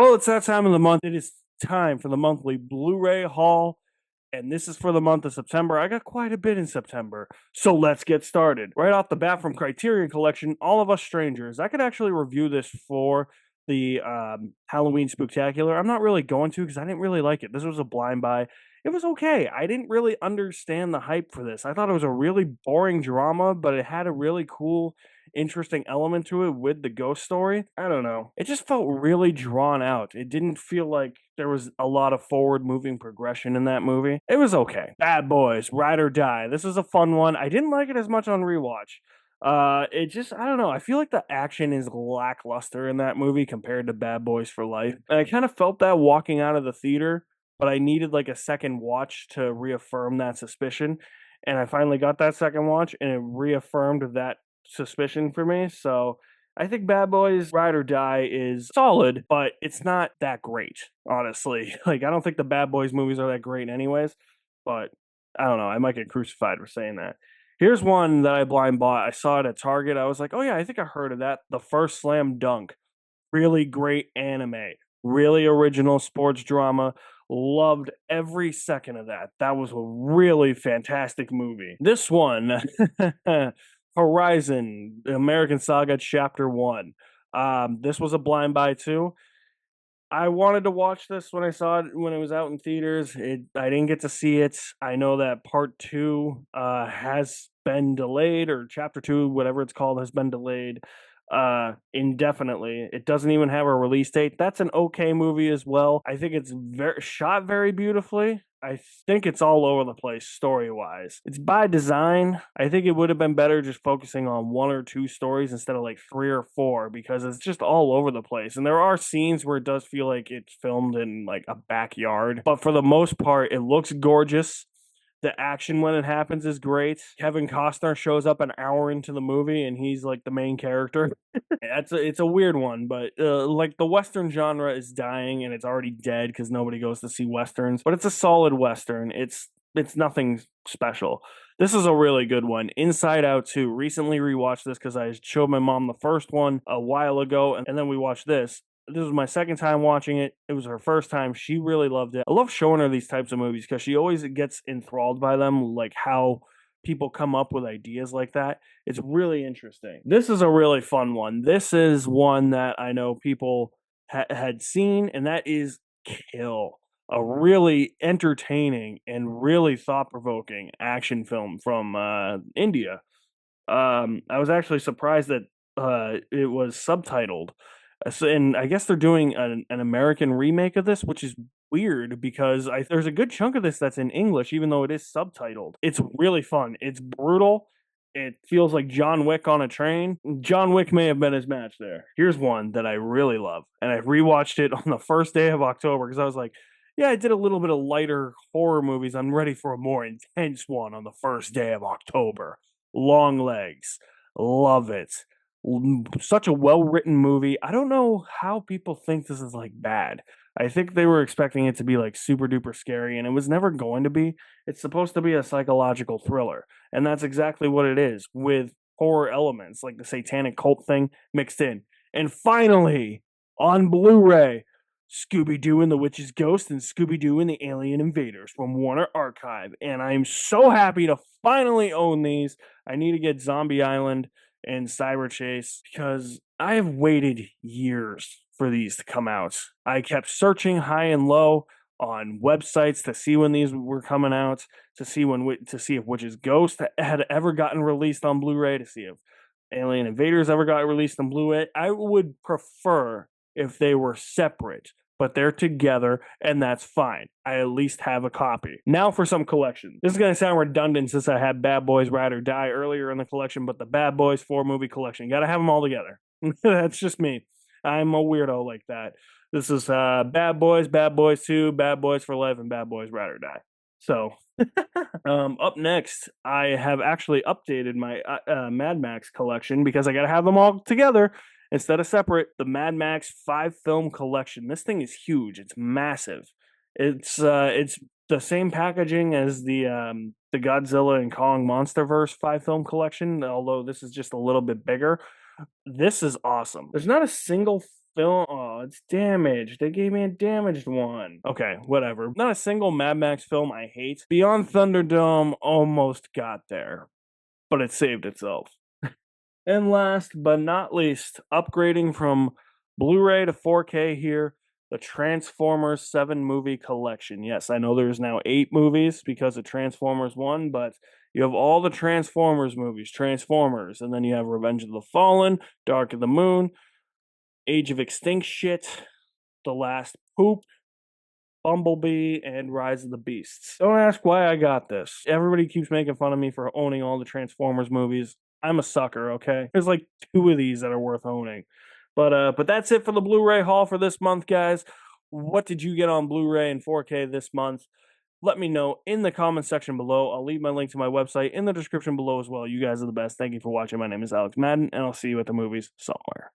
Well, it's that time of the month. It is time for the monthly Blu Ray Haul, and this is for the month of September. I got quite a bit in September, so let's get started. Right off the bat from Criterion Collection, All of Us Strangers. I could actually review this for the Halloween Spooktacular. I'm not really going to because I didn't really like it. This was a blind buy. It was okay. I didn't really understand the hype for this. I thought it was a really boring drama, but it had a really cool interesting element to it with the ghost story. I don't know. It just felt really drawn out. It didn't feel like there was a lot of forward moving progression in that movie. It was okay. Bad Boys, Ride or Die. This is a fun one. I didn't like it as much on rewatch. It just, I don't know. I feel like the action is lackluster in that movie compared to Bad Boys for Life. And I kind of felt that walking out of the theater, but I needed like a second watch to reaffirm that suspicion. And I finally got that second watch and it reaffirmed that suspicion for me. So I think Bad Boys Ride or Die is solid, but it's not that great, honestly. Like, I don't think the Bad Boys movies are that great anyways, but I don't know. I might get crucified for saying that. Here's one that I blind bought. I saw it at Target. I was like, oh yeah, I think I heard of that. The First Slam Dunk. Really great anime. Really original sports drama. Loved every second of that. That was a really fantastic movie. This one, Horizon, American Saga Chapter 1. This was a blind buy too. I wanted to watch this when I saw it when it was out in theaters. I didn't get to see it. I know that part 2 has been delayed, or chapter 2, whatever it's called, has been delayed indefinitely. It doesn't even have a release date. That's an okay movie as well. I think it's shot very beautifully. I think it's all over the place story-wise. It's by design. I think it would have been better just focusing on 1 or 2 stories instead of like 3 or 4, because it's just all over the place. And there are scenes where it does feel like it's filmed in like a backyard, but for the most part, it looks gorgeous. The action when it happens is great. Kevin Costner shows up an hour into the movie and he's like the main character. It's a weird one, but like the Western genre is dying and it's already dead because nobody goes to see Westerns, but it's a solid Western. It's nothing special. This is a really good one. Inside Out 2. Recently rewatched this because I showed my mom the first one a while ago, and then we watched this. This was my second time watching it. It was her first time. She really loved it. I love showing her these types of movies because she always gets enthralled by them, like how people come up with ideas like that. It's really interesting. This is a really fun one. This is one that I know people had seen, and that is Kill. A really entertaining and really thought-provoking action film from India. I was actually surprised that it was subtitled. And I guess they're doing an American remake of this, which is weird because there's a good chunk of this that's in English, even though it is subtitled. It's really fun. It's brutal. It feels like John Wick on a train. John Wick may have been his match there. Here's one that I really love, and I rewatched it on the first day of October because I was like, yeah, I did a little bit of lighter horror movies. I'm ready for a more intense one on the first day of October. Long Legs. Love it. Such a well-written movie. I don't know how people think this is like bad. I think they were expecting it to be like super duper scary, and it was never going to be. It's supposed to be a psychological thriller, and that's exactly what it is, with horror elements like the satanic cult thing mixed in. And finally, on Blu-ray, Scooby-Doo and the Witch's Ghost and Scooby-Doo and the Alien Invaders from Warner Archive. And I'm so happy to finally own these. I need to get Zombie Island and Cyber Chase because I have waited years for these to come out. I kept searching high and low on websites to see when these were coming out, to see if Witch's Ghost had ever gotten released on Blu-ray, to see if Alien Invaders ever got released on Blu-ray. I would prefer if they were separate, but they're together, and that's fine. I at least have a copy. Now for some collection. This is going to sound redundant since I had Bad Boys Ride or Die earlier in the collection, but the Bad Boys 4 movie collection. You got to have them all together. That's just me. I'm a weirdo like that. This is Bad Boys 2, Bad Boys for Life, and Bad Boys Ride or Die. So, up next, I have actually updated my Mad Max collection because I got to have them all together instead of separate. The Mad Max 5-film collection. This thing is huge. It's massive. It's the same packaging as the Godzilla and Kong Monsterverse 5-film collection, although this is just a little bit bigger. This is awesome. There's not a single film. Oh, Oh, it's damaged. They gave me a damaged one. Okay, whatever. Not a single Mad Max film I hate. Beyond Thunderdome almost got there, but it saved itself. And last but not least, upgrading from Blu-ray to 4K here, the Transformers 7 movie collection. Yes, I know there's now 8 movies because of Transformers 1, but you have all the Transformers movies, Transformers, and then you have Revenge of the Fallen, Dark of the Moon, Age of Extinction, The Last Poop, Bumblebee, and Rise of the Beasts. Don't ask why I got this. Everybody keeps making fun of me for owning all the Transformers movies. I'm a sucker, okay? There's like 2 of these that are worth owning. But that's it for the Blu-ray haul for this month, guys. What did you get on Blu-ray and 4K this month? Let me know in the comment section below. I'll leave my link to my website in the description below as well. You guys are the best. Thank you for watching. My name is Alex Madden, and I'll see you at the movies somewhere.